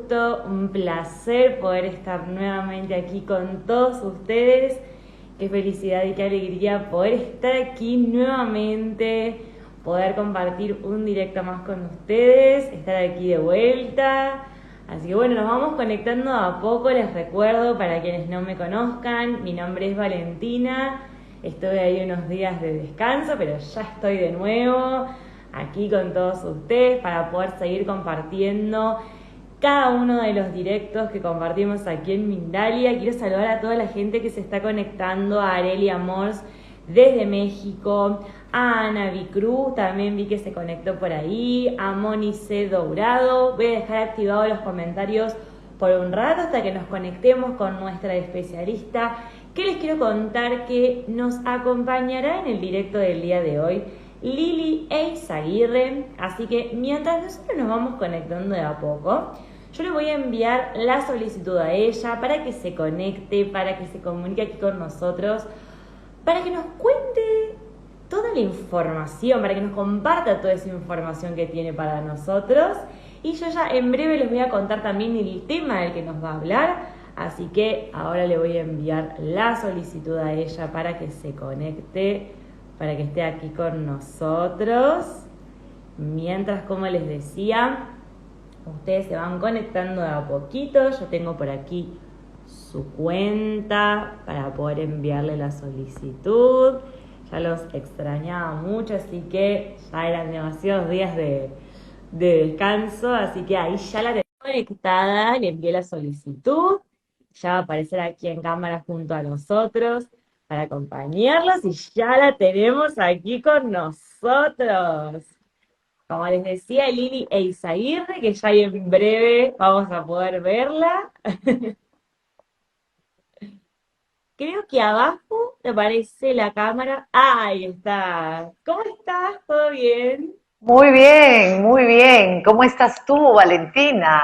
gusto, un placer poder estar nuevamente aquí con todos ustedes. Qué felicidad y qué alegría poder estar aquí nuevamente, poder compartir un directo más con ustedes, estar aquí de vuelta. Así que bueno, nos vamos conectando a poco. Les recuerdo, para quienes no me conozcan, mi nombre es Valentina. Estuve ahí unos días de descanso, pero ya estoy de nuevo aquí con todos ustedes para poder seguir compartiendo cada uno de los directos que compartimos aquí en Mindalia. Quiero saludar a toda la gente que se está conectando, a Arelia Mors desde México, a Ana Vicruz, también vi que se conectó por ahí, a Moni C. Dourado. Voy a dejar activados los comentarios por un rato hasta que nos conectemos con nuestra especialista, que les quiero contar que nos acompañará en el directo del día de hoy, Lili Eizaguirre. Así que mientras nosotros nos vamos conectando de a poco, yo le voy a enviar la solicitud a ella para que se conecte, para que se comunique aquí con nosotros, para que nos cuente toda la información, para que nos comparta toda esa información que tiene para nosotros. Y yo ya en breve les voy a contar también el tema del que nos va a hablar. Así que ahora le voy a enviar la solicitud a ella para que se conecte, para que esté aquí con nosotros. Mientras, como les decía, ustedes se van conectando de a poquito. Yo tengo por aquí su cuenta para poder enviarle la solicitud. Ya los extrañaba mucho, así que ya eran demasiados días de descanso, así que ahí ya la tengo conectada, le envié la solicitud, ya va a aparecer aquí en cámara junto a nosotros para acompañarlos y ya la tenemos aquí con nosotros. Como les decía, Lili Eizaguirre, que ya en breve vamos a poder verla. Creo que abajo te aparece la cámara. Ah, ahí está. ¿Cómo estás? ¿Todo bien? Muy bien, muy bien. ¿Cómo estás tú, Valentina?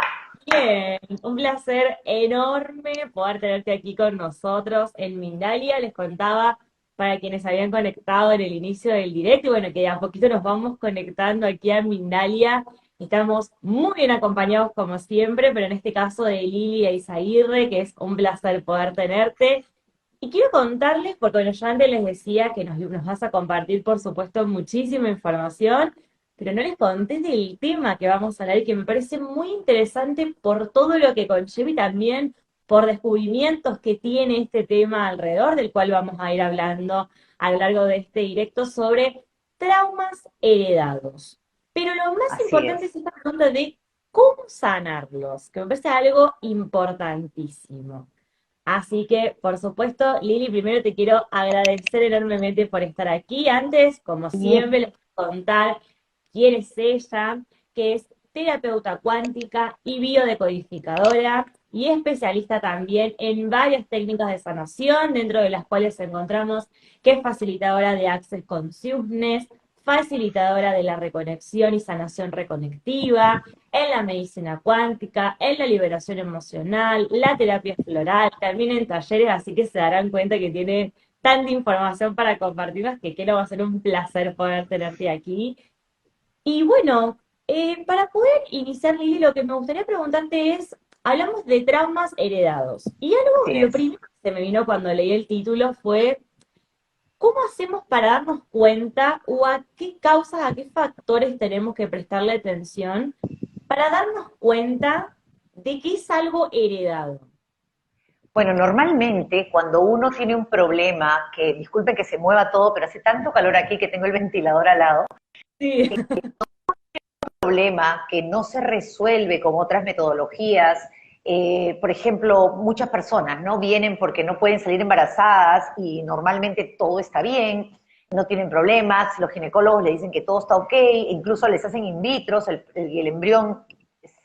Bien, un placer enorme poder tenerte aquí con nosotros en Mindalia. Les contaba para quienes habían conectado en el inicio del directo, y bueno, que de a poquito nos vamos conectando aquí a Mindalia. Estamos muy bien acompañados como siempre, pero en este caso de Lili e Isaguirre, que es un placer poder tenerte. Y quiero contarles, porque bueno, yo antes les decía que nos vas a compartir, por supuesto, muchísima información, pero no les conté del tema que vamos a hablar y que me parece muy interesante por todo lo que conlleva y también por descubrimientos que tiene este tema alrededor, del cual vamos a ir hablando a lo largo de este directo sobre traumas heredados. Pero lo más Así importante es. es esta pregunta de cómo sanarlos, que me parece algo importantísimo. Así que, por supuesto, Lili, primero te quiero agradecer enormemente por estar aquí. Antes, como siempre, les voy a contar quién es ella, que es terapeuta cuántica y biodecodificadora y especialista también en varias técnicas de sanación, dentro de las cuales encontramos que es facilitadora de Access Consciousness, facilitadora de la reconexión y sanación reconectiva, en la medicina cuántica, en la liberación emocional, la terapia floral, también en talleres, así que se darán cuenta que tiene tanta información para compartirnos que quiero, va a ser un placer poder tenerte aquí. Y bueno, para poder iniciar, Lili, lo que me gustaría preguntarte es, hablamos de traumas heredados. Y algo, Así lo es. primero que se me vino cuando leí el título fue, ¿cómo hacemos para darnos cuenta o a qué causas, a qué factores tenemos que prestarle atención para darnos cuenta de que es algo heredado? Bueno, normalmente cuando uno tiene un problema, que disculpen que se mueva todo, pero hace tanto calor aquí que tengo el ventilador al lado, Sí. problema que no se resuelve con otras metodologías. Por ejemplo, muchas personas no vienen porque no pueden salir embarazadas y normalmente todo está bien, no tienen problemas, los ginecólogos le dicen que todo está ok, incluso les hacen in vitro, el embrión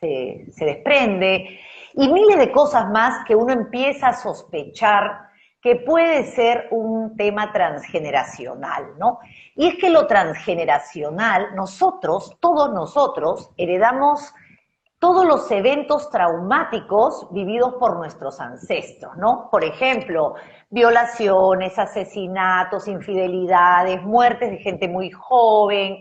se desprende, y miles de cosas más que uno empieza a sospechar que puede ser un tema transgeneracional, ¿no? Y es que lo transgeneracional, nosotros, todos nosotros, heredamos todos los eventos traumáticos vividos por nuestros ancestros, ¿no? Por ejemplo, violaciones, asesinatos, infidelidades, muertes de gente muy joven,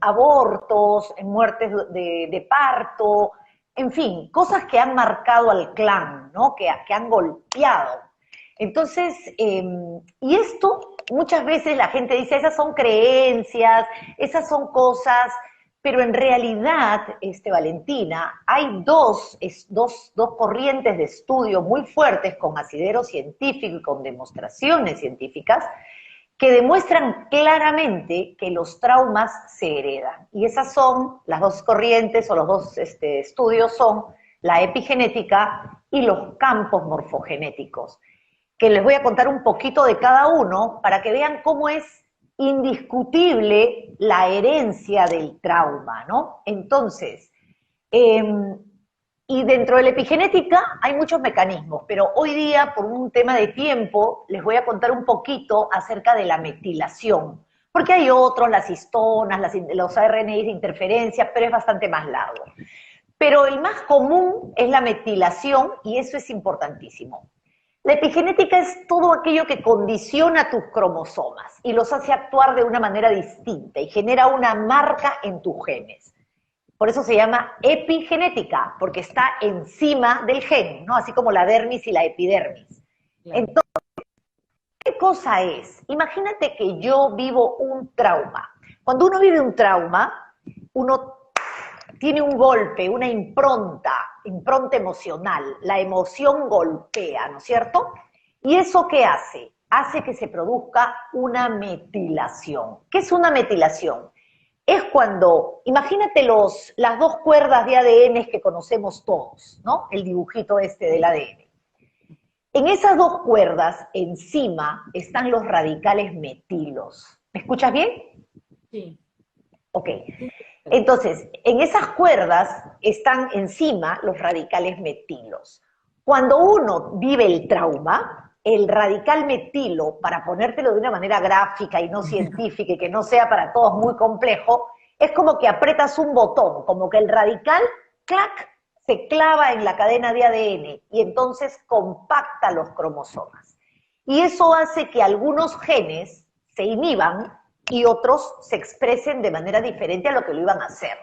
abortos, muertes de parto, en fin, cosas que han marcado al clan, ¿no? Que han golpeado. Entonces, y esto muchas veces la gente dice, esas son creencias, esas son cosas, pero en realidad, Valentina, hay dos corrientes de estudio muy fuertes con asidero científico y con demostraciones científicas que demuestran claramente que los traumas se heredan. Y esas son, las dos corrientes o los dos estudios son la epigenética y los campos morfogenéticos, que les voy a contar un poquito de cada uno para que vean cómo es indiscutible la herencia del trauma, ¿no? Entonces, y dentro de la epigenética hay muchos mecanismos, pero hoy día, por un tema de tiempo, les voy a contar un poquito acerca de la metilación, porque hay otros, las histonas, los ARNIs de interferencia, pero es bastante más largo. Pero el más común es la metilación, y eso es importantísimo. La epigenética es todo aquello que condiciona tus cromosomas y los hace actuar de una manera distinta y genera una marca en tus genes. Por eso se llama epigenética, porque está encima del gen, ¿no? Así como la dermis y la epidermis. Claro. Entonces, ¿qué cosa es? Imagínate que yo vivo un trauma. Cuando uno vive un trauma, uno tiene un golpe, una impronta emocional. La emoción golpea, ¿no es cierto? ¿Y eso qué hace? Hace que se produzca una metilación. ¿Qué es una metilación? Es cuando, imagínate las dos cuerdas de ADN que conocemos todos, ¿no? El dibujito del ADN. En esas dos cuerdas, encima, están los radicales metilos. ¿Me escuchas bien? Sí. Ok. Entonces, en esas cuerdas están encima los radicales metilos. Cuando uno vive el trauma, el radical metilo, para ponértelo de una manera gráfica y no científica y que no sea para todos muy complejo, es como que apretas un botón, como que el radical, clac, se clava en la cadena de ADN y entonces compacta los cromosomas. Y eso hace que algunos genes se inhiban y otros se expresen de manera diferente a lo que lo iban a hacer.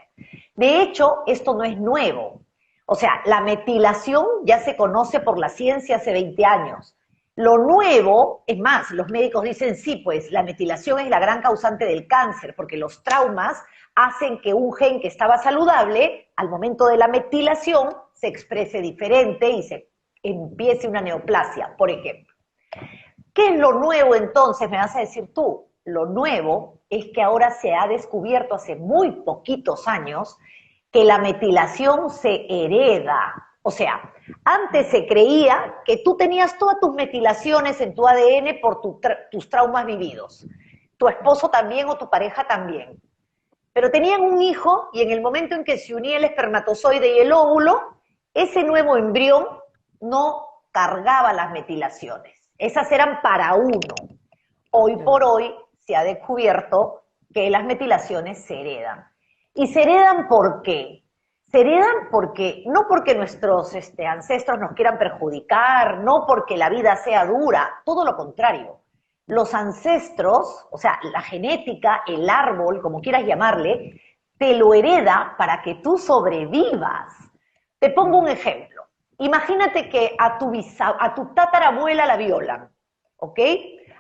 De hecho, esto no es nuevo. O sea, la metilación ya se conoce por la ciencia hace 20 años. Lo nuevo, es más, los médicos dicen sí, pues la metilación es la gran causante del cáncer, porque los traumas hacen que un gen que estaba saludable, al momento de la metilación, se exprese diferente y se empiece una neoplasia, por ejemplo. ¿Qué es lo nuevo entonces? Me vas a decir tú. Lo nuevo es que ahora se ha descubierto hace muy poquitos años que la metilación se hereda. O sea, antes se creía que tú tenías todas tus metilaciones en tu ADN por tus traumas vividos. Tu esposo también o tu pareja también. Pero tenían un hijo y en el momento en que se unía el espermatozoide y el óvulo, ese nuevo embrión no cargaba las metilaciones. Esas eran para uno. Hoy por hoy se ha descubierto que las metilaciones se heredan. ¿Y se heredan por qué? Se heredan porque, no porque nuestros ancestros nos quieran perjudicar, no porque la vida sea dura, todo lo contrario. Los ancestros, o sea, la genética, el árbol, como quieras llamarle, te lo hereda para que tú sobrevivas. Te pongo un ejemplo. Imagínate que a tu tatarabuela la violan, ¿ok?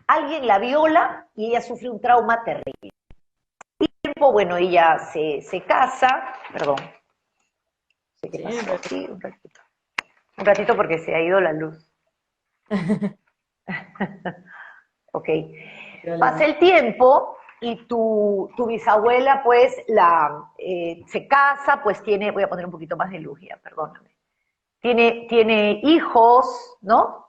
Alguien la viola y ella sufre un trauma terrible. Tiempo, bueno, ella se casa, perdón. ¿Qué pasa aquí? Un ratito porque se ha ido la luz. Ok. Pasa el tiempo y tu bisabuela pues se casa, pues tiene, voy a poner un poquito más de luz ya, perdóname. Tiene hijos, ¿no?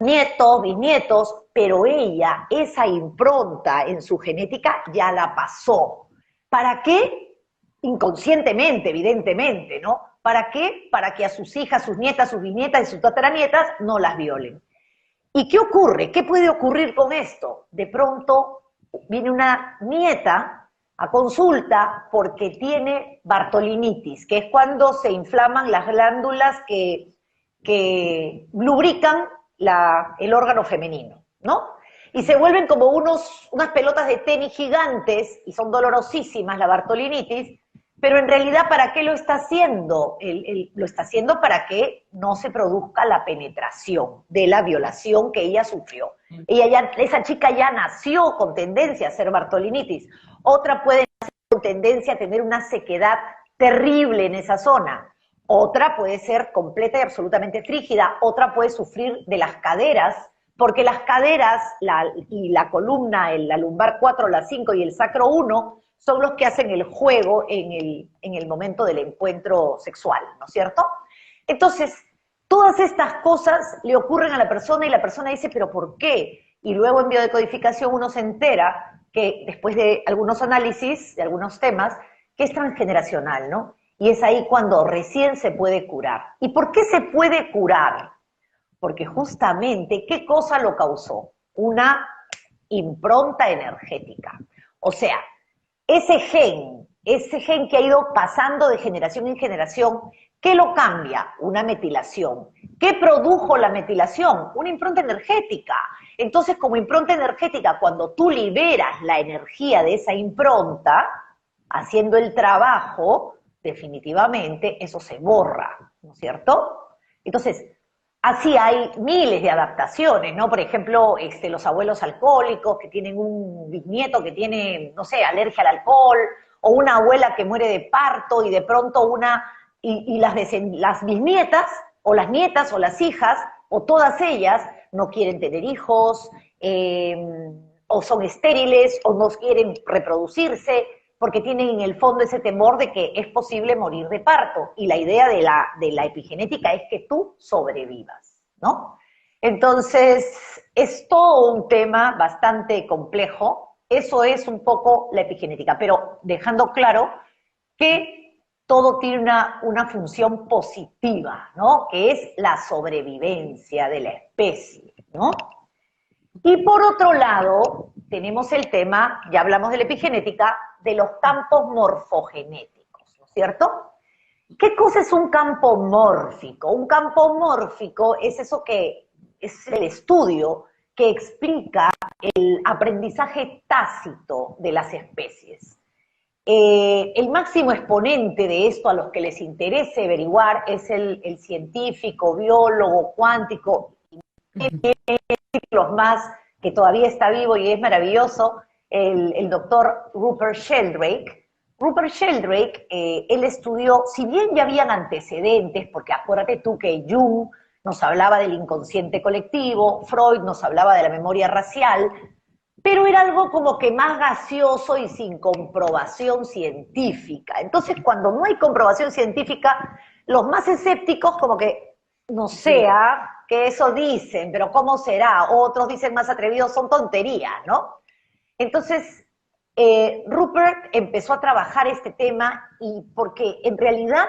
Nietos, bisnietos, pero ella, esa impronta en su genética ya la pasó. ¿Para qué? Inconscientemente, evidentemente, ¿no? ¿Para qué? Para que a sus hijas, sus nietas, sus bisnietas y sus tataranietas no las violen. ¿Y qué ocurre? ¿Qué puede ocurrir con esto? De pronto viene una nieta a consulta porque tiene bartolinitis, que es cuando se inflaman las glándulas que lubrican el órgano femenino, ¿no? Y se vuelven como unas pelotas de tenis gigantes, y son dolorosísimas la bartolinitis, pero en realidad, ¿para qué lo está haciendo? Lo está haciendo para que no se produzca la penetración de la violación que ella sufrió. Esa chica ya nació con tendencia a ser bartolinitis. Otra puede nacer con tendencia a tener una sequedad terrible en esa zona. Otra puede ser completa y absolutamente frígida. Otra puede sufrir de las caderas, porque las caderas y la columna, la lumbar 4, la 5 y el sacro 1 son los que hacen el juego en el momento del encuentro sexual, ¿no es cierto? Entonces, todas estas cosas le ocurren a la persona y la persona dice, ¿pero por qué? Y luego en biodecodificación uno se entera que después de algunos análisis, de algunos temas, que es transgeneracional, ¿no? Y es ahí cuando recién se puede curar. ¿Y por qué se puede curar? Porque justamente, ¿qué cosa lo causó? Una impronta energética. O sea, ese gen que ha ido pasando de generación en generación, ¿qué lo cambia? Una metilación. ¿Qué produjo la metilación? Una impronta energética. Entonces, como impronta energética, cuando tú liberas la energía de esa impronta, haciendo el trabajo, definitivamente eso se borra, ¿no es cierto? Entonces, así hay miles de adaptaciones, ¿no? Por ejemplo, los abuelos alcohólicos que tienen un bisnieto que tiene, no sé, alergia al alcohol, o una abuela que muere de parto y de pronto las bisnietas, o las nietas, o las hijas, o todas ellas no quieren tener hijos, o son estériles, o no quieren reproducirse, porque tienen en el fondo ese temor de que es posible morir de parto. Y la idea de la epigenética es que tú sobrevivas, ¿no? Entonces, es todo un tema bastante complejo. Eso es un poco la epigenética, pero dejando claro que todo tiene una función positiva, ¿no? Que es la sobrevivencia de la especie, ¿no? Y por otro lado, tenemos el tema, ya hablamos de la epigenética, de los campos morfogenéticos, ¿no es cierto? ¿Qué cosa es un campo mórfico? Un campo mórfico es eso que es el estudio que explica el aprendizaje tácito de las especies. El máximo exponente de esto a los que les interese averiguar es el científico, biólogo, cuántico, los más, que todavía está vivo y es maravilloso, el doctor Rupert Sheldrake. Rupert Sheldrake, él estudió, si bien ya habían antecedentes, porque acuérdate tú que Jung nos hablaba del inconsciente colectivo, Freud nos hablaba de la memoria racial, pero era algo como que más gaseoso y sin comprobación científica. Entonces, cuando no hay comprobación científica, los más escépticos como que, no sea, que eso dicen, pero ¿cómo será? Otros dicen más atrevidos, son tonterías, ¿no? Entonces, Rupert empezó a trabajar este tema y porque en realidad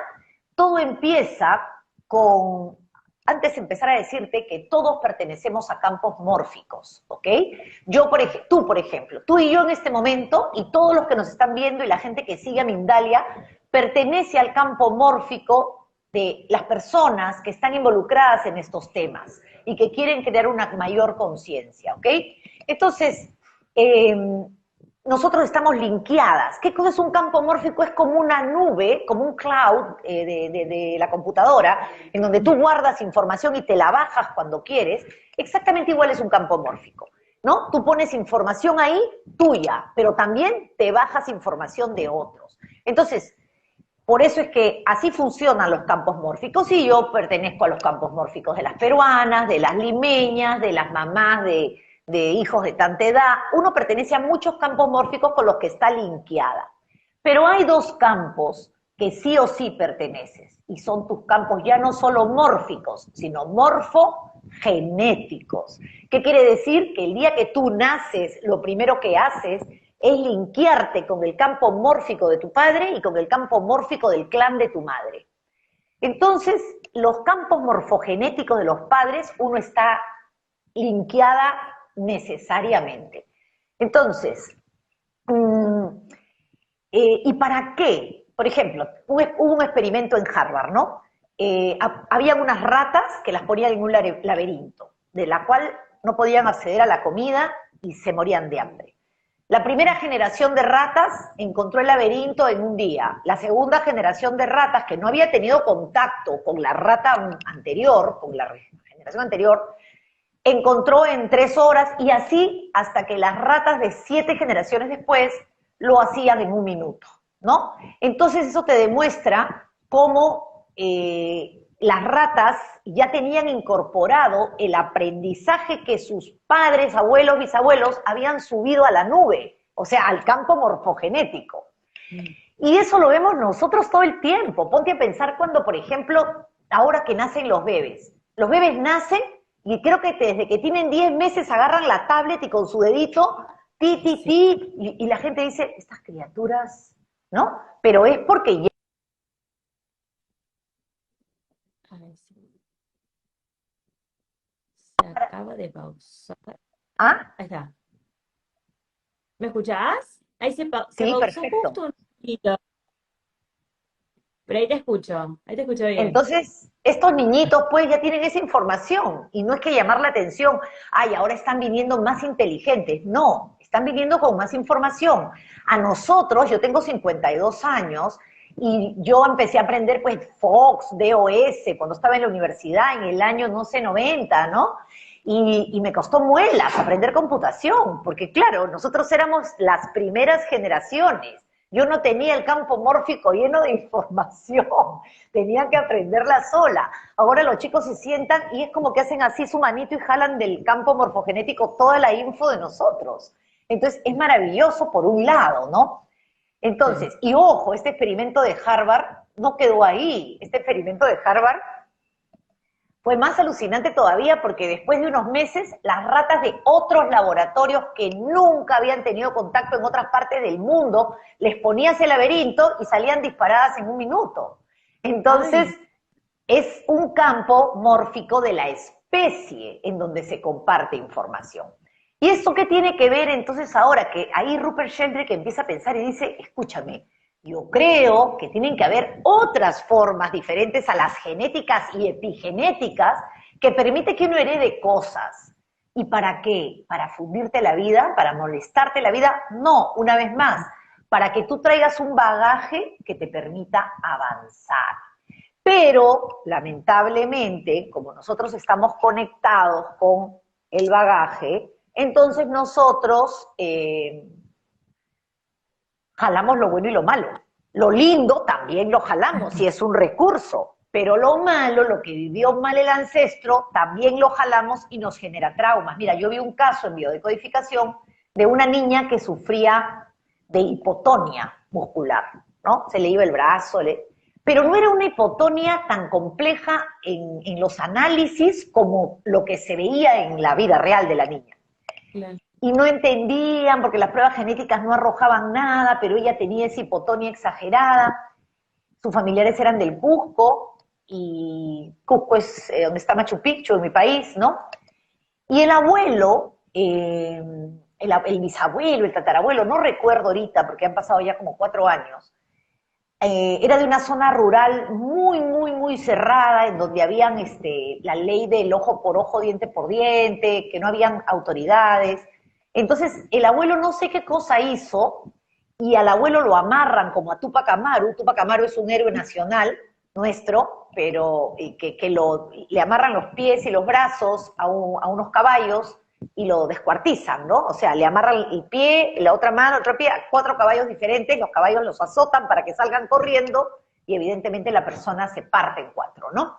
todo empieza con, antes de empezar a decirte que todos pertenecemos a campos mórficos, ¿ok? Tú, por ejemplo, tú y yo en este momento, y todos los que nos están viendo y la gente que sigue a Mindalia, pertenece al campo mórfico de las personas que están involucradas en estos temas y que quieren crear una mayor conciencia, ¿ok? Entonces, nosotros estamos linkeadas. ¿Qué cosa es un campo mórfico? Es como una nube, como un cloud de la computadora, en donde tú guardas información y te la bajas cuando quieres. Exactamente igual es un campo mórfico, ¿no? Tú pones información ahí tuya, pero también te bajas información de otros. Entonces, por eso es que así funcionan los campos mórficos, y yo pertenezco a los campos mórficos de las peruanas, de las limeñas, de las mamás de hijos de tanta edad. Uno pertenece a muchos campos mórficos con los que está linkeada. Pero hay dos campos que sí o sí perteneces, y son tus campos ya no solo mórficos, sino morfogenéticos. ¿Qué quiere decir? Que el día que tú naces, lo primero que haces es linkearte con el campo mórfico de tu padre y con el campo mórfico del clan de tu madre. Entonces, los campos morfogenéticos de los padres, uno está linkeada necesariamente. Entonces, ¿y para qué? Por ejemplo, hubo un experimento en Harvard, ¿no? Había unas ratas que las ponían en un laberinto, de la cual no podían acceder a la comida y se morían de hambre. La primera generación de ratas encontró el laberinto en un día. La segunda generación de ratas, que no había tenido contacto con la rata anterior, con la generación anterior, encontró en 3 horas, y así hasta que las ratas de 7 generaciones después lo hacían en 1 minuto, ¿no? Entonces eso te demuestra cómo las ratas ya tenían incorporado el aprendizaje que sus padres, abuelos, bisabuelos habían subido a la nube, o sea, al campo morfogenético. Y eso lo vemos nosotros todo el tiempo. Ponte a pensar cuando, por ejemplo, ahora que nacen los bebés nacen y creo que desde que tienen 10 meses agarran la tablet y con su dedito, y la gente dice, estas criaturas, ¿no? Pero es porque ya... A ver si se acaba de pausar. ¿Ah? Ahí está. ¿Me escuchás? Ahí se Sí, pausó perfecto. justo un poquito. Pero ahí te escucho bien. Entonces, estos niñitos pues ya tienen esa información, y no es que llamar la atención, ay, ahora están viniendo más inteligentes, no, están viniendo con más información. A nosotros, yo tengo 52 años, y yo empecé a aprender pues Fox, DOS, cuando estaba en la universidad, en el año, no sé, 90, ¿no? Y me costó muelas aprender computación, porque claro, nosotros éramos las primeras generaciones. Yo no tenía el campo mórfico lleno de información, tenía que aprenderla sola. Ahora los chicos se sientan y es como que hacen así su manito y jalan del campo morfogenético toda la info de nosotros. Entonces es maravilloso por un lado, ¿no? Entonces, y ojo, este experimento de Harvard no quedó ahí. Este experimento de Harvard fue más alucinante todavía porque después de unos meses, las ratas de otros laboratorios que nunca habían tenido contacto en otras partes del mundo, les ponías el laberinto y salían disparadas en 1 minuto. Entonces, es un campo mórfico de la especie en donde se comparte información. ¿Y esto qué tiene que ver entonces ahora? Que ahí Rupert Sheldrake empieza a pensar y dice, escúchame, yo creo que tienen que haber otras formas diferentes a las genéticas y epigenéticas que permite que uno herede cosas. ¿Y para qué? ¿Para fundirte la vida? ¿Para molestarte la vida? No, una vez más, para que tú traigas un bagaje que te permita avanzar. Pero, lamentablemente, como nosotros estamos conectados con el bagaje, entonces nosotros jalamos lo bueno y lo malo. Lo lindo también lo jalamos, si es un recurso, pero lo malo, lo que vivió mal el ancestro, también lo jalamos y nos genera traumas. Mira, yo vi un caso en biodecodificación de una niña que sufría de hipotonia muscular, ¿no? Se le iba el brazo, pero no era una hipotonia tan compleja en los análisis como lo que se veía en la vida real de la niña. Claro. Y no entendían porque las pruebas genéticas no arrojaban nada, pero ella tenía esa hipotonía exagerada. Sus familiares eran del Cusco, y Cusco es donde está Machu Picchu, en mi país, ¿no? Y el abuelo, el bisabuelo, el tatarabuelo, no recuerdo ahorita porque han pasado ya como 4 años, era de una zona rural muy, muy, muy cerrada, en donde habían la ley del ojo por ojo, diente por diente, que no habían autoridades. Entonces, el abuelo no sé qué cosa hizo, y al abuelo lo amarran como a Tupac Amaru. Tupac Amaru es un héroe nacional nuestro, pero le amarran los pies y los brazos a unos caballos y lo descuartizan, ¿no? O sea, le amarran el pie, la otra mano, otro pie, a 4 caballos diferentes, los caballos los azotan para que salgan corriendo, y evidentemente la persona se parte en 4, ¿no?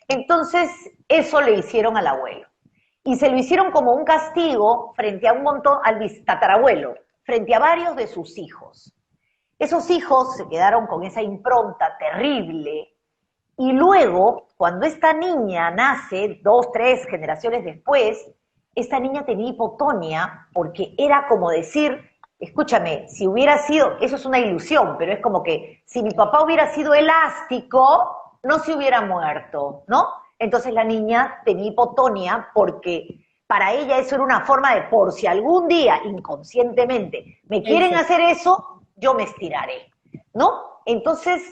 Entonces, eso le hicieron al abuelo. Y se lo hicieron como un castigo frente a un montón, al tatarabuelo, frente a varios de sus hijos. Esos hijos se quedaron con esa impronta terrible, y luego, cuando esta niña nace, 2, 3 generaciones después, esta niña tenía hipotonia porque era como decir, escúchame, si hubiera sido, eso es una ilusión, pero es como que si mi papá hubiera sido elástico, no se hubiera muerto, ¿no? Entonces la niña tenía hipotonia porque para ella eso era una forma de, por si algún día inconscientemente me quieren hacer eso, yo me estiraré, ¿no? Entonces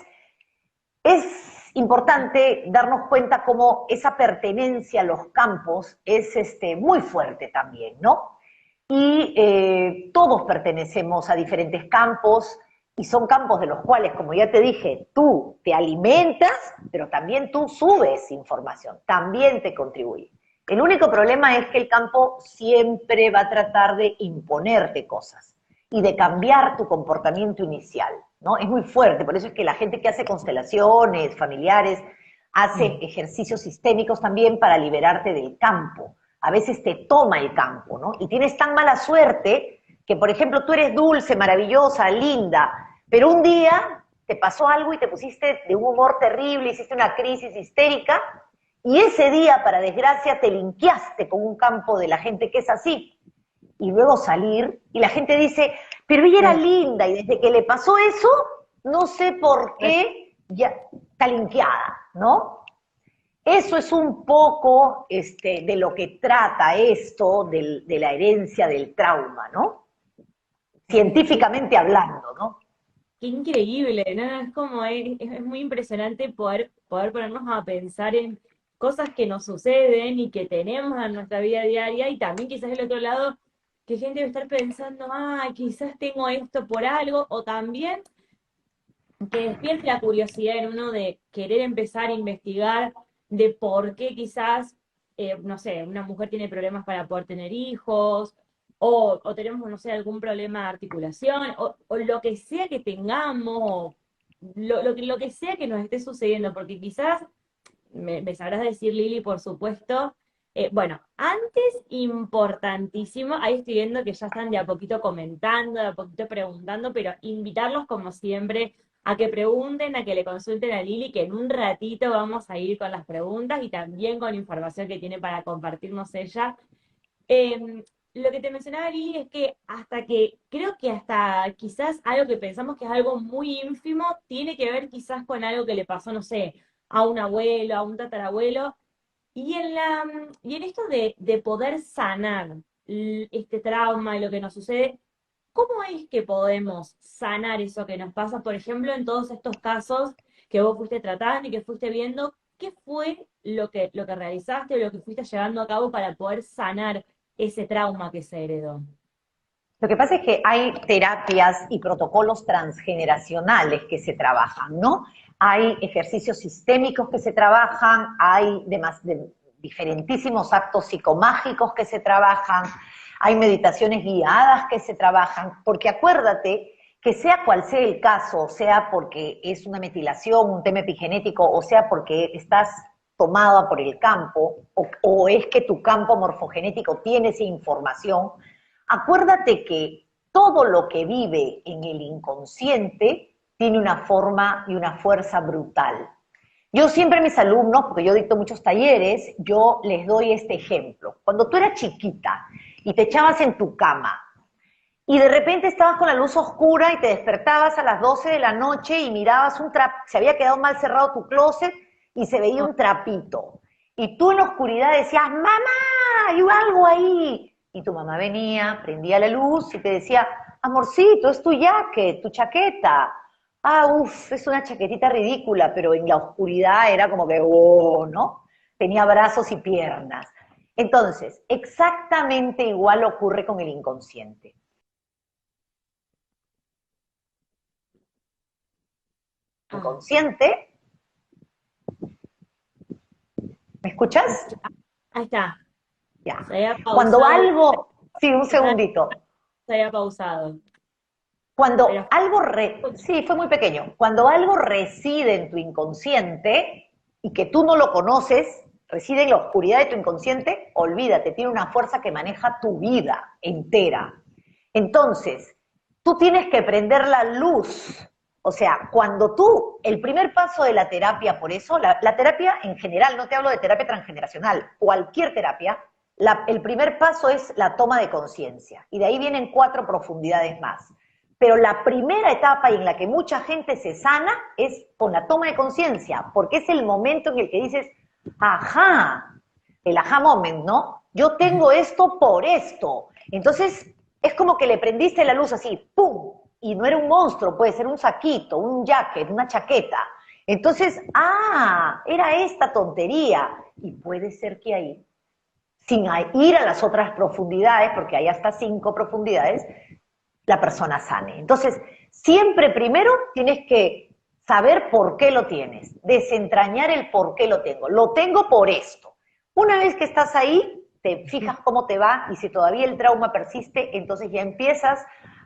es importante darnos cuenta cómo esa pertenencia a los campos es muy fuerte también, ¿no? y todos pertenecemos a diferentes campos, y son campos de los cuales, como ya te dije, tú te alimentas, pero también tú subes información, también te contribuye. El único problema es que el campo siempre va a tratar de imponerte cosas y de cambiar tu comportamiento inicial, ¿no? Es muy fuerte, por eso es que la gente que hace constelaciones familiares hace ejercicios sistémicos también para liberarte del campo. A veces te toma el campo, ¿no? Y tienes tan mala suerte que, por ejemplo, tú eres dulce, maravillosa, linda, pero un día te pasó algo y te pusiste de un humor terrible, hiciste una crisis histérica, y ese día, para desgracia, te linkeaste con un campo de la gente que es así. Y luego salir, y la gente dice, pero ella era linda, y desde que le pasó eso, no sé por qué, ya está linkeada, ¿no? Eso es un poco de lo que trata esto de la herencia del trauma, ¿no? Científicamente hablando, ¿no? Qué increíble, ¿no? Es como, es muy impresionante poder ponernos a pensar en cosas que nos suceden y que tenemos en nuestra vida diaria, y también quizás del otro lado, que gente debe estar pensando, ah, quizás tengo esto por algo, o también que despierte la curiosidad en uno de querer empezar a investigar de por qué quizás, no sé, una mujer tiene problemas para poder tener hijos, o tenemos, no sé, algún problema de articulación, o lo que sea que tengamos, lo que sea que nos esté sucediendo, porque quizás, me sabrás decir, Lili, por supuesto, bueno, antes, importantísimo, ahí estoy viendo que ya están de a poquito comentando, de a poquito preguntando, pero invitarlos como siempre a que pregunten, a que le consulten a Lili, que en un ratito vamos a ir con las preguntas y también con información que tiene para compartirnos ella. Lo que te mencionaba, Lili, es que creo que hasta quizás algo que pensamos que es algo muy ínfimo, tiene que ver quizás con algo que le pasó, no sé, a un abuelo, a un tatarabuelo, y en esto de poder sanar este trauma y lo que nos sucede, ¿cómo es que podemos sanar eso que nos pasa? Por ejemplo, en todos estos casos que vos fuiste tratando y que fuiste viendo, ¿qué fue lo que realizaste o lo que fuiste llevando a cabo para poder sanar ese trauma que se heredó? Lo que pasa es que hay terapias y protocolos transgeneracionales que se trabajan, ¿no? Hay ejercicios sistémicos que se trabajan, hay diferentísimos actos psicomágicos que se trabajan, hay meditaciones guiadas que se trabajan, porque acuérdate que sea cual sea el caso, sea porque es una metilación, un tema epigenético, o sea porque estás tomada por el campo, o es que tu campo morfogenético tiene esa información, acuérdate que todo lo que vive en el inconsciente tiene una forma y una fuerza brutal. Yo siempre a mis alumnos, porque yo dicto muchos talleres, yo les doy este ejemplo. Cuando tú eras chiquita y te echabas en tu cama y de repente estabas con la luz oscura y te despertabas a las 12 de la noche y mirabas se había quedado mal cerrado tu closet y se veía un trapito. Y tú en la oscuridad decías, mamá, hay algo ahí. Y tu mamá venía, prendía la luz y te decía, amorcito, es tu jacket, tu chaqueta. Ah, uff, es una chaquetita ridícula, pero en la oscuridad era como que, oh, ¿no? Tenía brazos y piernas. Entonces, exactamente igual ocurre con el inconsciente. Ah, Inconsciente, ¿me escuchas? ahí está, Ya. se había Cuando pausado, algo, sí, un segundito. se había pausado, Cuando pero algo, sí, fue muy pequeño, cuando algo reside en tu inconsciente y que tú no lo conoces, reside en la oscuridad de tu inconsciente, olvídate, tiene una fuerza que maneja tu vida entera. Entonces, tú tienes que prender la luz. O sea, cuando tú, el primer paso de la terapia, por eso, la terapia en general, no te hablo de terapia transgeneracional, cualquier terapia, el primer paso es la toma de conciencia. Y de ahí vienen 4 profundidades más. Pero la primera etapa en la que mucha gente se sana es con la toma de conciencia, porque es el momento en el que dices, ajá, el ajá moment, ¿no? Yo tengo esto por esto. Entonces, es como que le prendiste la luz así, ¡pum! Y no era un monstruo, puede ser un saquito, un jacket, una chaqueta. Entonces, era esta tontería. Y puede ser que ahí sin ir a las otras profundidades, porque hay hasta 5 profundidades, la persona sane. Entonces, siempre primero tienes que saber por qué lo tienes, desentrañar el por qué lo tengo. Lo tengo por esto. Una vez que estás ahí, te fijas cómo te va, y si todavía el trauma persiste, entonces ya empiezas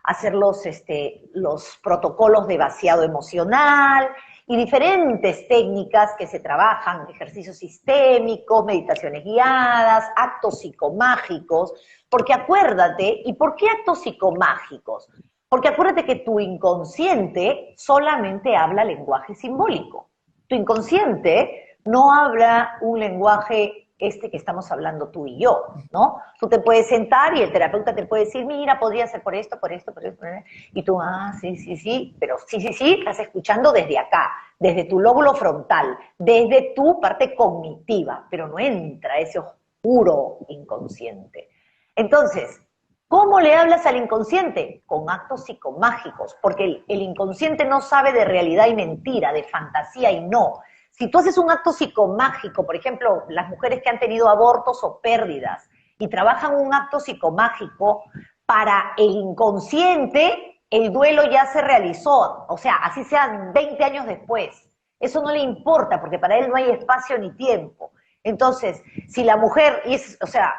a hacer los protocolos de vaciado emocional y diferentes técnicas que se trabajan, ejercicios sistémicos, meditaciones guiadas, actos psicomágicos, porque acuérdate, ¿y por qué actos psicomágicos? Porque acuérdate que tu inconsciente solamente habla lenguaje simbólico. Tu inconsciente no habla un lenguaje que estamos hablando tú y yo, ¿no? Tú te puedes sentar y el terapeuta te puede decir, mira, podría ser por esto, por esto, por esto, y tú, sí, pero sí, estás escuchando desde acá, desde tu lóbulo frontal, desde tu parte cognitiva, pero no entra ese oscuro inconsciente. Entonces, ¿cómo le hablas al inconsciente? Con actos psicomágicos, porque el inconsciente no sabe de realidad y mentira, de fantasía y no. Si tú haces un acto psicomágico, por ejemplo, las mujeres que han tenido abortos o pérdidas, y trabajan un acto psicomágico, para el inconsciente el duelo ya se realizó, o sea, así sean 20 años después. Eso no le importa, porque para él no hay espacio ni tiempo. Entonces, si la mujer,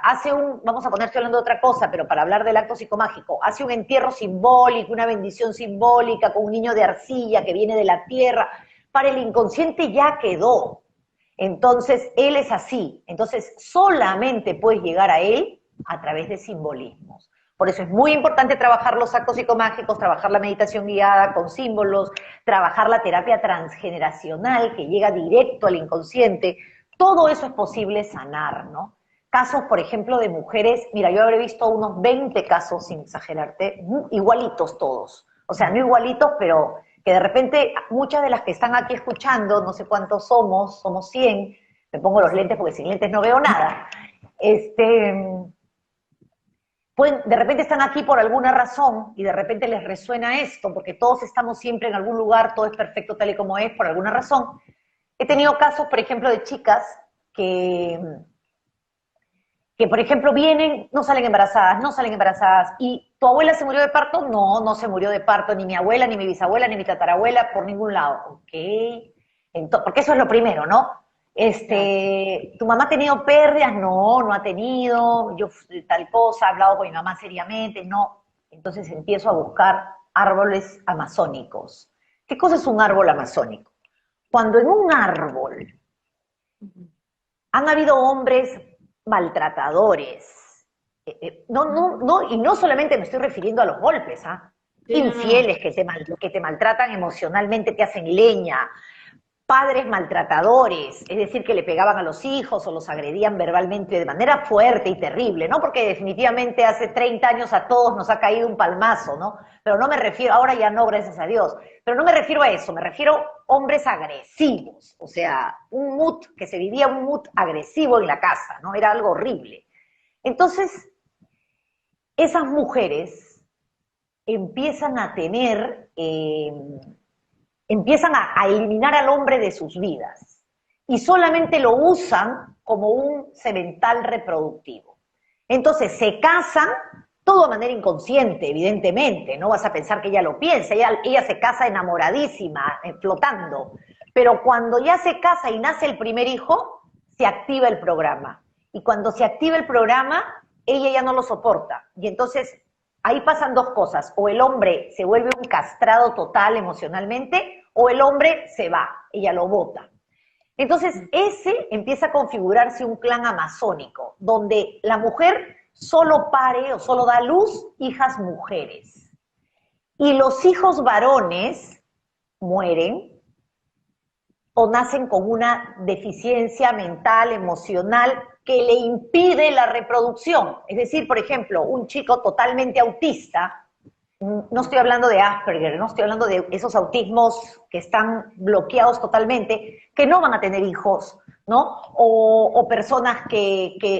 hace vamos a poner, estoy hablando de otra cosa, pero para hablar del acto psicomágico, hace un entierro simbólico, una bendición simbólica con un niño de arcilla que viene de la tierra, para el inconsciente ya quedó. Entonces, él es así. Entonces, solamente puedes llegar a él a través de simbolismos. Por eso es muy importante trabajar los actos psicomágicos, trabajar la meditación guiada con símbolos, trabajar la terapia transgeneracional que llega directo al inconsciente. Todo eso es posible sanar, ¿no? Casos, por ejemplo, de mujeres, mira, yo habré visto unos 20 casos, sin exagerarte, igualitos todos. O sea, no igualitos, pero que de repente muchas de las que están aquí escuchando, no sé cuántos somos 100, me pongo los lentes porque sin lentes no veo nada, de repente están aquí por alguna razón y de repente les resuena esto, porque todos estamos siempre en algún lugar, todo es perfecto tal y como es, por alguna razón. He tenido casos, por ejemplo, de chicas que por ejemplo, vienen, no salen embarazadas, y ¿tu abuela se murió de parto? No, no se murió de parto, ni mi abuela, ni mi bisabuela, ni mi tatarabuela, por ningún lado. Ok, porque eso es lo primero, ¿no? ¿Tu mamá ha tenido pérdidas? No, no ha tenido, yo tal cosa, he hablado con mi mamá seriamente, no. Entonces empiezo a buscar árboles amazónicos. ¿Qué cosa es un árbol amazónico? Cuando en un árbol han habido hombres maltratadores, y no solamente me estoy refiriendo a los golpes, infieles que te maltratan emocionalmente, te hacen leña, padres maltratadores, es decir, que le pegaban a los hijos o los agredían verbalmente de manera fuerte y terrible, ¿no? Porque definitivamente hace 30 años a todos nos ha caído un palmazo, ¿no? Pero no me refiero, ahora ya no, gracias a Dios, pero no me refiero a eso, me refiero a hombres agresivos, o sea, que se vivía un mood agresivo en la casa, ¿no? Era algo horrible. Entonces, esas mujeres empiezan a tener... empiezan a eliminar al hombre de sus vidas y solamente lo usan como un semental reproductivo. Entonces se casan, todo de manera inconsciente, evidentemente, no vas a pensar que ella lo piensa, ella se casa enamoradísima, flotando, pero cuando ya se casa y nace el primer hijo, se activa el programa. Y cuando se activa el programa, ella ya no lo soporta. Y entonces ahí pasan dos cosas, o el hombre se vuelve un castrado total emocionalmente, o el hombre se va, ella lo bota. Entonces, ese empieza a configurarse un clan amazónico, donde la mujer solo pare o solo da a luz hijas mujeres. Y los hijos varones mueren o nacen con una deficiencia mental, emocional, que le impide la reproducción. Es decir, por ejemplo, un chico totalmente autista, no estoy hablando de Asperger, no estoy hablando de esos autismos que están bloqueados totalmente, que no van a tener hijos, ¿no? O personas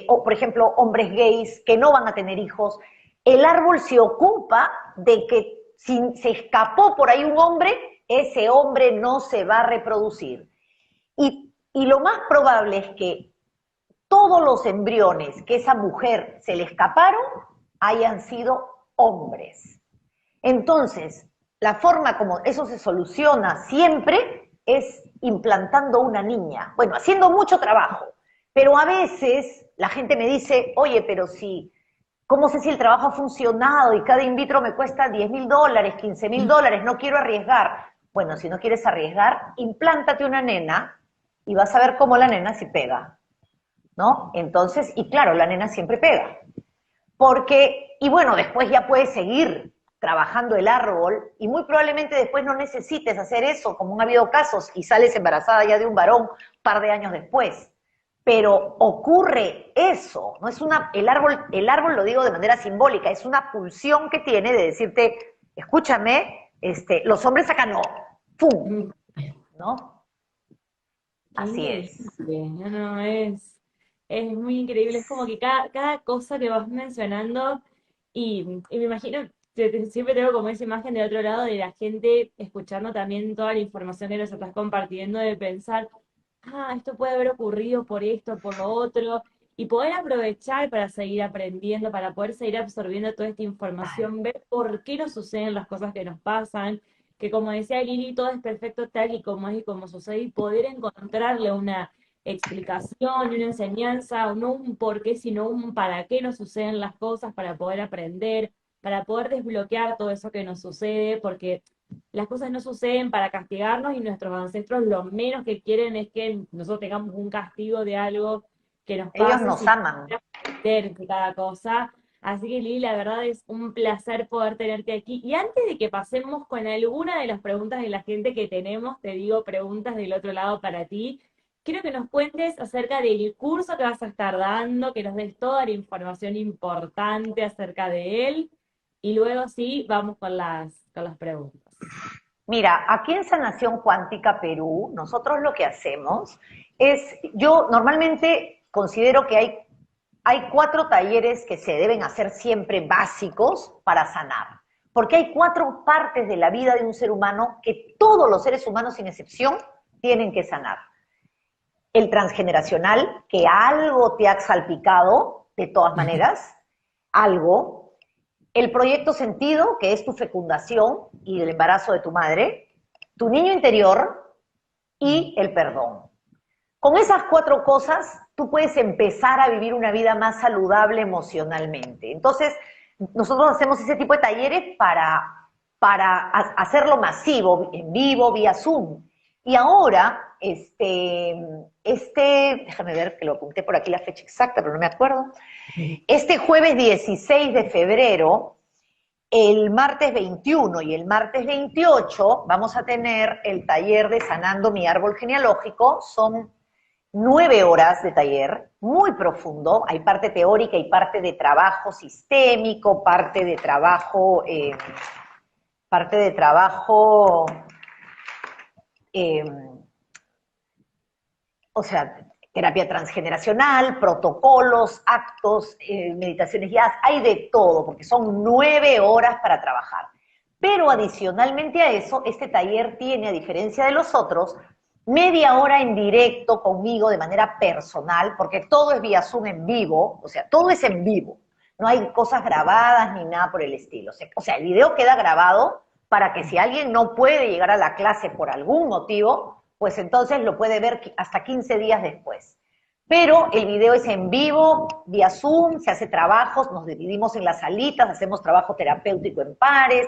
o por ejemplo, hombres gays que no van a tener hijos. El árbol se ocupa de que si se escapó por ahí un hombre, ese hombre no se va a reproducir. Y lo más probable es que todos los embriones que esa mujer se le escaparon hayan sido hombres. Entonces, la forma como eso se soluciona siempre es implantando una niña. Bueno, haciendo mucho trabajo, pero a veces la gente me dice, oye, pero si, ¿cómo sé si el trabajo ha funcionado y cada in vitro me cuesta $10.000, $15.000, no quiero arriesgar? Bueno, si no quieres arriesgar, implántate una nena y vas a ver cómo la nena sí pega, ¿no? Entonces, y claro, la nena siempre pega. Porque, y bueno, después ya puedes seguir trabajando el árbol y muy probablemente después no necesites hacer eso, como han habido casos, y sales embarazada ya de un varón un par de años después. Pero ocurre eso, no es el árbol lo digo de manera simbólica, es una pulsión que tiene de decirte, escúchame, los hombres acá no, ¡pum! ¿No? Qué Así es. increíble, no, no, es muy increíble, es como que cada cosa que vas mencionando, y me imagino, siempre tengo como esa imagen de otro lado de la gente escuchando también toda la información que nos estás compartiendo, de pensar, esto puede haber ocurrido por esto, por lo otro, y poder aprovechar para seguir aprendiendo, para poder seguir absorbiendo toda esta información, ver por qué nos suceden las cosas que nos pasan, que como decía Lili, todo es perfecto tal y como es y como sucede, y poder encontrarle una explicación, una enseñanza, no un por qué, sino un para qué nos suceden las cosas, para poder aprender, para poder desbloquear todo eso que nos sucede, porque las cosas no suceden para castigarnos y nuestros ancestros lo menos que quieren es que nosotros tengamos un castigo de algo que nos Ellos pase, nos sin aman. aprender de cada cosa. Así que Lili, la verdad es un placer poder tenerte aquí. Y antes de que pasemos con alguna de las preguntas de la gente que tenemos, te digo preguntas del otro lado para ti. Quiero que nos cuentes acerca del curso que vas a estar dando, que nos des toda la información importante acerca de él. Y luego sí, vamos con las preguntas. Mira, aquí en Sanación Cuántica Perú, nosotros lo que hacemos es, yo normalmente considero que hay 4 talleres que se deben hacer siempre básicos para sanar, porque hay 4 partes de la vida de un ser humano que todos los seres humanos, sin excepción, tienen que sanar. El transgeneracional, que algo te ha salpicado, de todas maneras, algo. El proyecto sentido, que es tu fecundación y el embarazo de tu madre, tu niño interior y el perdón. Con esas 4 cosas, tú puedes empezar a vivir una vida más saludable emocionalmente. Entonces, nosotros hacemos ese tipo de talleres para hacerlo masivo, en vivo, vía Zoom. Y ahora, déjame ver que lo apunté por aquí la fecha exacta, pero no me acuerdo. Este jueves 16 de febrero, el martes 21 y el martes 28 vamos a tener el taller de Sanando mi Árbol Genealógico. Son 9 horas de taller, muy profundo. Hay parte teórica y parte de trabajo sistémico, parte de trabajo, eh, o sea, terapia transgeneracional, protocolos, actos, meditaciones guiadas, hay de todo, porque son 9 horas para trabajar. Pero adicionalmente a eso, este taller tiene, a diferencia de los otros, media hora en directo conmigo de manera personal, porque todo es vía Zoom en vivo, o sea, todo es en vivo. No hay cosas grabadas ni nada por el estilo. O sea, el video queda grabado para que si alguien no puede llegar a la clase por algún motivo, pues entonces lo puede ver hasta 15 días después. Pero el video es en vivo, vía Zoom, se hace trabajos, nos dividimos en las salitas, hacemos trabajo terapéutico en pares,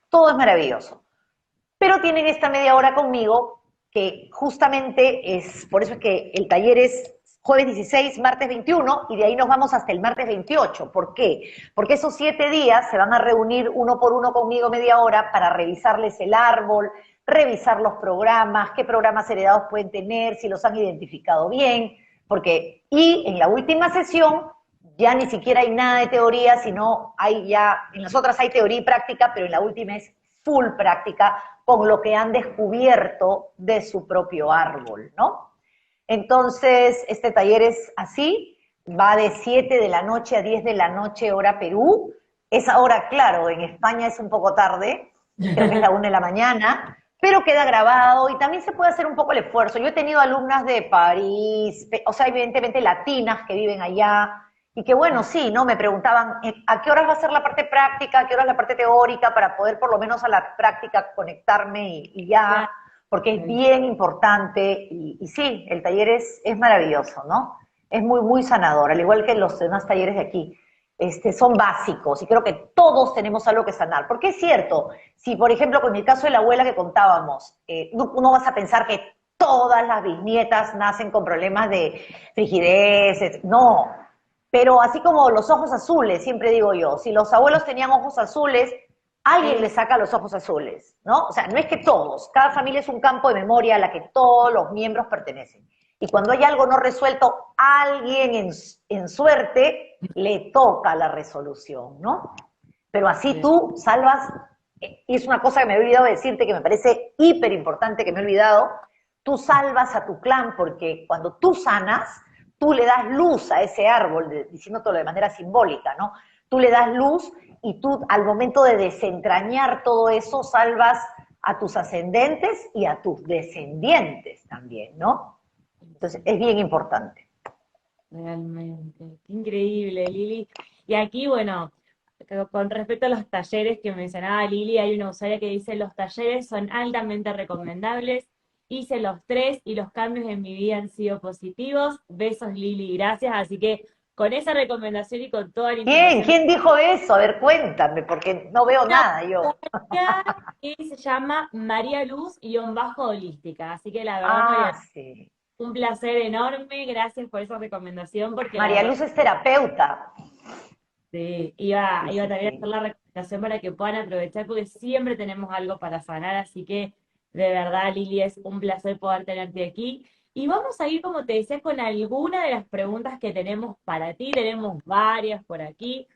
todo es maravilloso. Pero tienen esta media hora conmigo, que justamente es, por eso es que el taller es jueves 16, martes 21, y de ahí nos vamos hasta el martes 28. ¿Por qué? Porque esos 7 días se van a reunir uno por uno conmigo media hora para revisarles el árbol, revisar los programas, qué programas heredados pueden tener, si los han identificado bien, y en la última sesión ya ni siquiera hay nada de teoría, sino en las otras hay teoría y práctica, pero en la última es full práctica con lo que han descubierto de su propio árbol, ¿no? Entonces, este taller es así, va de 7 de la noche a 10 de la noche, hora Perú. Esa hora, claro, en España es un poco tarde, creo que es la 1 de la mañana, pero queda grabado y también se puede hacer un poco el esfuerzo. Yo he tenido alumnas de París, o sea, evidentemente latinas que viven allá, y que bueno, sí, ¿no? Me preguntaban, ¿a qué horas va a ser la parte práctica? ¿A qué horas la parte teórica? Para poder por lo menos a la práctica conectarme y ya, Claro. porque es bien importante, y sí, el taller es maravilloso, ¿no? Es muy, muy sanador, al igual que los demás talleres de aquí. Son básicos y creo que todos tenemos algo que sanar. Porque es cierto, si por ejemplo con el caso de la abuela que contábamos, no vas a pensar que todas las bisnietas nacen con problemas de frigidez, no. Pero así como los ojos azules, siempre digo yo, si los abuelos tenían ojos azules, alguien les saca los ojos azules, ¿no? O sea, no es que todos, cada familia es un campo de memoria a la que todos los miembros pertenecen. Y cuando hay algo no resuelto, alguien en suerte le toca la resolución, ¿no? Pero así Bien. tú salvas, y es una cosa que me he olvidado de decirte que me parece hiper importante que me he olvidado, tú salvas a tu clan porque cuando tú sanas, tú le das luz a ese árbol, diciéndotelo de manera simbólica, ¿no? Tú le das luz y tú al momento de desentrañar todo eso salvas a tus ascendentes y a tus descendientes también, ¿no? Entonces es bien importante. Realmente, qué increíble, Lili. Y aquí, bueno, con respecto a los talleres que mencionaba Lili, hay una usuaria que dice, los talleres son altamente recomendables, hice los tres y los cambios en mi vida han sido positivos. Besos, Lili, gracias. Así que con esa recomendación y con toda la ¿Quién? información, ¿Quién dijo eso? A ver, cuéntame, porque no veo una nada yo. usuaria que se llama María Luz-Holística. Así que la verdad, María, Ah, sí. un placer enorme, gracias por esa recomendación, porque la María verdad Luz es terapeuta. sí, Sí, iba sí, también a hacer sí. la recomendación para que puedan aprovechar porque siempre tenemos algo para sanar, así que de verdad, Lili, es un placer poder tenerte aquí. Y vamos a ir, como te decía, con alguna de las preguntas que tenemos para ti. Tenemos varias por aquí.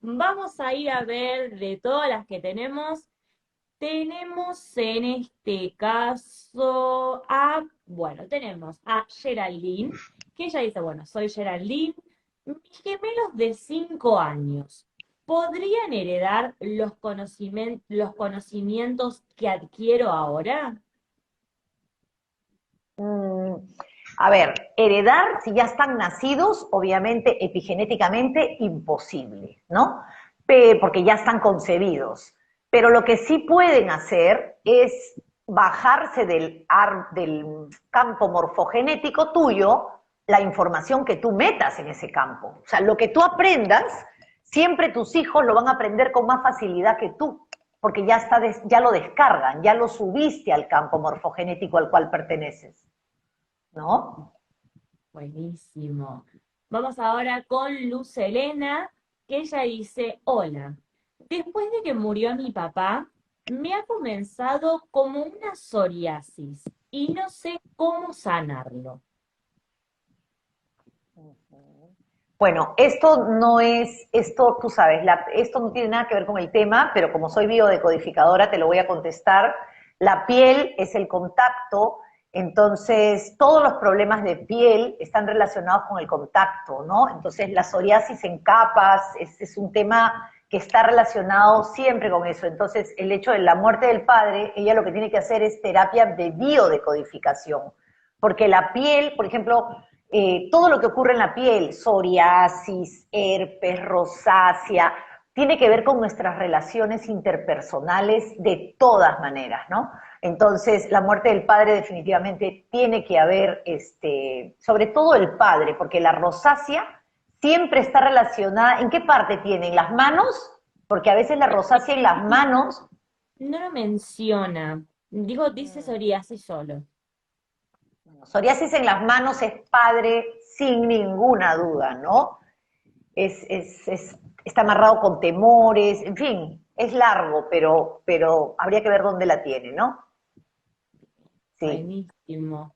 Vamos a ir a ver de todas las que tenemos. Tenemos en este caso bueno, tenemos a Geraldine, que ella dice, bueno, soy Geraldine, mis gemelos de 5 años, ¿podrían heredar los conocimientos que adquiero ahora? Mm, a ver, heredar, si ya están nacidos, obviamente epigenéticamente imposible, ¿no? Porque ya están concebidos. Pero lo que sí pueden hacer es bajarse del campo morfogenético tuyo la información que tú metas en ese campo. O sea, lo que tú aprendas, siempre tus hijos lo van a aprender con más facilidad que tú, porque ya lo descargan, ya lo subiste al campo morfogenético al cual perteneces. ¿No? Buenísimo. Vamos ahora con Luz Helena, que ella dice, hola, después de que murió mi papá, me ha comenzado como una psoriasis y no sé cómo sanarlo. Bueno, esto tú sabes, esto no tiene nada que ver con el tema, pero como soy biodecodificadora te lo voy a contestar. La piel es el contacto, entonces todos los problemas de piel están relacionados con el contacto, ¿no? Entonces la psoriasis en capas es un tema que está relacionado siempre con eso. Entonces el hecho de la muerte del padre, ella lo que tiene que hacer es terapia de biodecodificación, porque la piel, por ejemplo, todo lo que ocurre en la piel, psoriasis, herpes, rosácea, tiene que ver con nuestras relaciones interpersonales de todas maneras, ¿no? Entonces, la muerte del padre definitivamente tiene que haber, sobre todo el padre, porque la rosácea siempre está relacionada, ¿en qué parte tiene? ¿En las manos? Porque a veces la rosácea en las manos. No lo menciona. Dice psoriasis solo. Psoriasis en las manos es padre sin ninguna duda, ¿no? Está amarrado con temores, en fin, es largo, pero habría que ver dónde la tiene, ¿no? Sí. Buenísimo.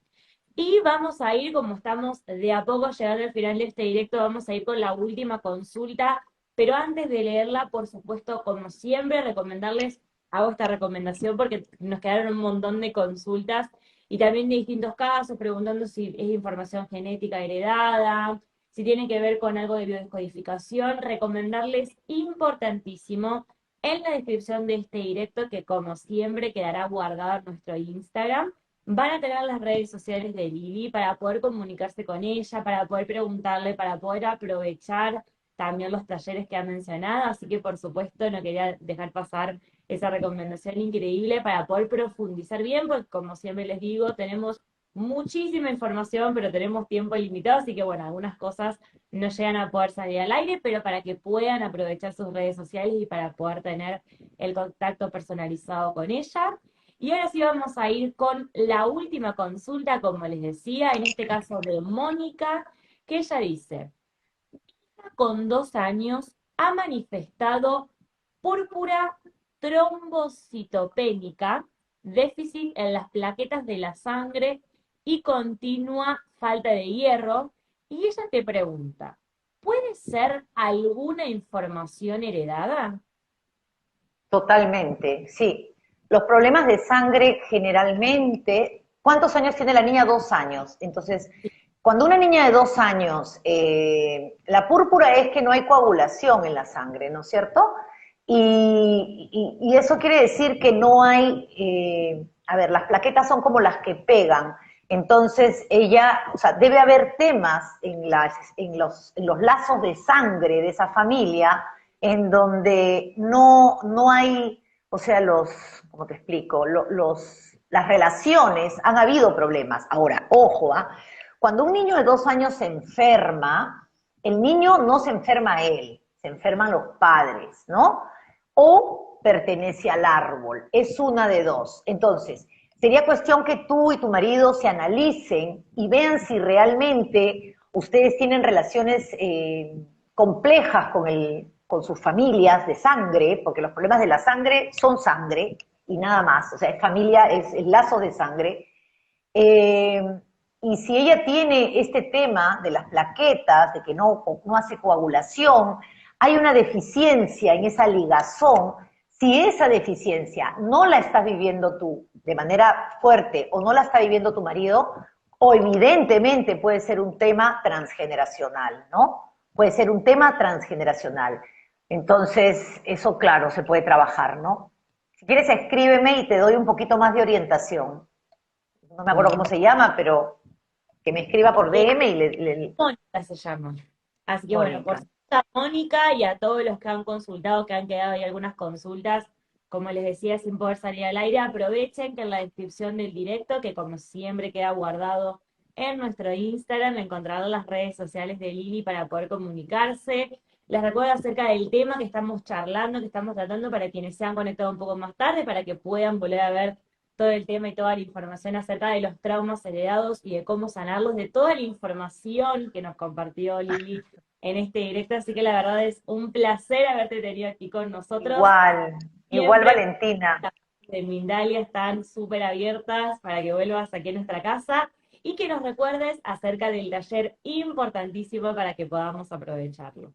Y vamos a ir, como estamos de a poco llegando al final de este directo, vamos a ir con la última consulta, pero antes de leerla, por supuesto, como siempre, recomendarles, hago esta recomendación porque nos quedaron un montón de consultas y también de distintos casos, preguntando si es información genética heredada, si tiene que ver con algo de biodescodificación, recomendarles importantísimo en la descripción de este directo, que como siempre quedará guardado en nuestro Instagram. Van a tener las redes sociales de Lili para poder comunicarse con ella, para poder preguntarle, para poder aprovechar también los talleres que ha mencionado. Así que, por supuesto, no quería dejar pasar esa recomendación increíble para poder profundizar bien, porque como siempre les digo, tenemos muchísima información, pero tenemos tiempo limitado, así que bueno, algunas cosas no llegan a poder salir al aire, pero para que puedan aprovechar sus redes sociales y para poder tener el contacto personalizado con ella. Y ahora sí vamos a ir con la última consulta, como les decía, en este caso de Mónica, que ella dice, con 2 años ha manifestado púrpura trombocitopénica, déficit en las plaquetas de la sangre y continua falta de hierro. Y ella te pregunta, ¿puede ser alguna información heredada? Totalmente, sí. Los problemas de sangre generalmente, ¿cuántos años tiene la niña? 2 años. Entonces, cuando una niña de 2 años, la púrpura es que no hay coagulación en la sangre, ¿no es cierto? Y eso quiere decir que no hay, a ver, las plaquetas son como las que pegan. Entonces, ella, o sea, debe haber temas en los lazos de sangre de esa familia en donde no hay, o sea, ¿cómo te explico? Las relaciones, han habido problemas. Ahora, ojo, ¿ah? Cuando un niño de 2 años se enferma, el niño no se enferma a él, se enferman los padres, ¿no? O pertenece al árbol, es una de dos. Entonces, sería cuestión que tú y tu marido se analicen y vean si realmente ustedes tienen relaciones complejas con sus familias de sangre, porque los problemas de la sangre son sangre y nada más, o sea, es familia, es el lazo de sangre. Eh, y si ella tiene este tema de las plaquetas, de que no hace coagulación, hay una deficiencia en esa ligazón. Si esa deficiencia no la estás viviendo tú de manera fuerte o no la está viviendo tu marido, o evidentemente puede ser un tema transgeneracional, ¿no? Puede ser un tema transgeneracional. Entonces, eso claro, se puede trabajar, ¿no? Si quieres, escríbeme y te doy un poquito más de orientación. No me acuerdo cómo Bueno, se llama, pero que me escriba por DM y Mónica se llama. Así que bueno, por Mónica. supuesto a Mónica y a todos los que han consultado, que han quedado ahí algunas consultas, como les decía, sin poder salir al aire, aprovechen que en la descripción del directo, que como siempre queda guardado en nuestro Instagram, encontrarán las redes sociales de Lili para poder comunicarse. Les recuerdo acerca del tema que estamos charlando, que estamos tratando para quienes se han conectado un poco más tarde, para que puedan volver a ver todo el tema y toda la información acerca de los traumas heredados y de cómo sanarlos, de toda la información que nos compartió Lili en este directo. Así que la verdad es un placer haberte tenido aquí con nosotros. Igual Siempre Valentina. las puertas de Mindalia están súper abiertas para que vuelvas aquí a nuestra casa y que nos recuerdes acerca del taller importantísimo para que podamos aprovecharlo.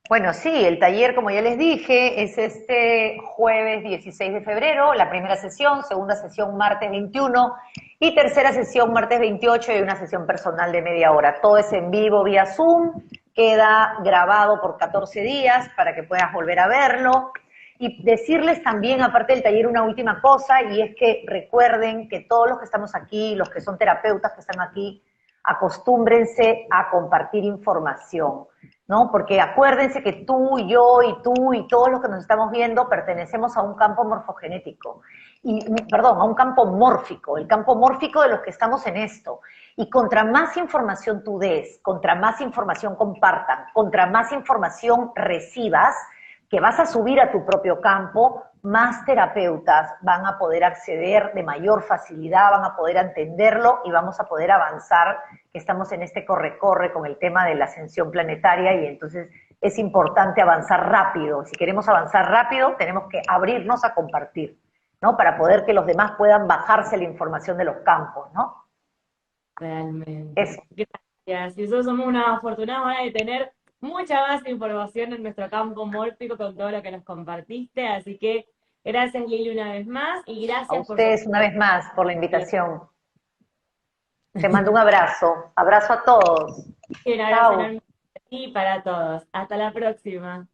Bueno, sí, el taller, como ya les dije, es este jueves 16 de febrero, la primera sesión, segunda sesión martes 21 y tercera sesión martes 28 y una sesión personal de media hora. Todo es en vivo vía Zoom, queda grabado por 14 días para que puedas volver a verlo. Y decirles también, aparte del taller, una última cosa, y es que recuerden que todos los que estamos aquí, los que son terapeutas que están aquí, acostúmbrense a compartir información, ¿no? Porque acuérdense que tú y yo y tú y todos los que nos estamos viendo pertenecemos a un campo morfogenético, perdón, a un campo mórfico, el campo mórfico de los que estamos en esto. Y contra más información tú des, contra más información compartan, contra más información recibas, que vas a subir a tu propio campo, más terapeutas van a poder acceder de mayor facilidad, van a poder entenderlo y vamos a poder avanzar, que estamos en este corre-corre con el tema de la ascensión planetaria y entonces es importante avanzar rápido. Si queremos avanzar rápido, tenemos que abrirnos a compartir, ¿no? Para poder que los demás puedan bajarse la información de los campos, ¿no? Realmente. Eso. Gracias. Y nosotros somos una afortunada ahora de tener mucha más información en nuestro campo mórfico con todo lo que nos compartiste. Así que gracias Lili una vez más y A gracias por ustedes una supuesto. vez más por la invitación. Te mando un abrazo. Abrazo a todos. Un abrazo Chao. enorme para ti y para todos. Hasta la próxima.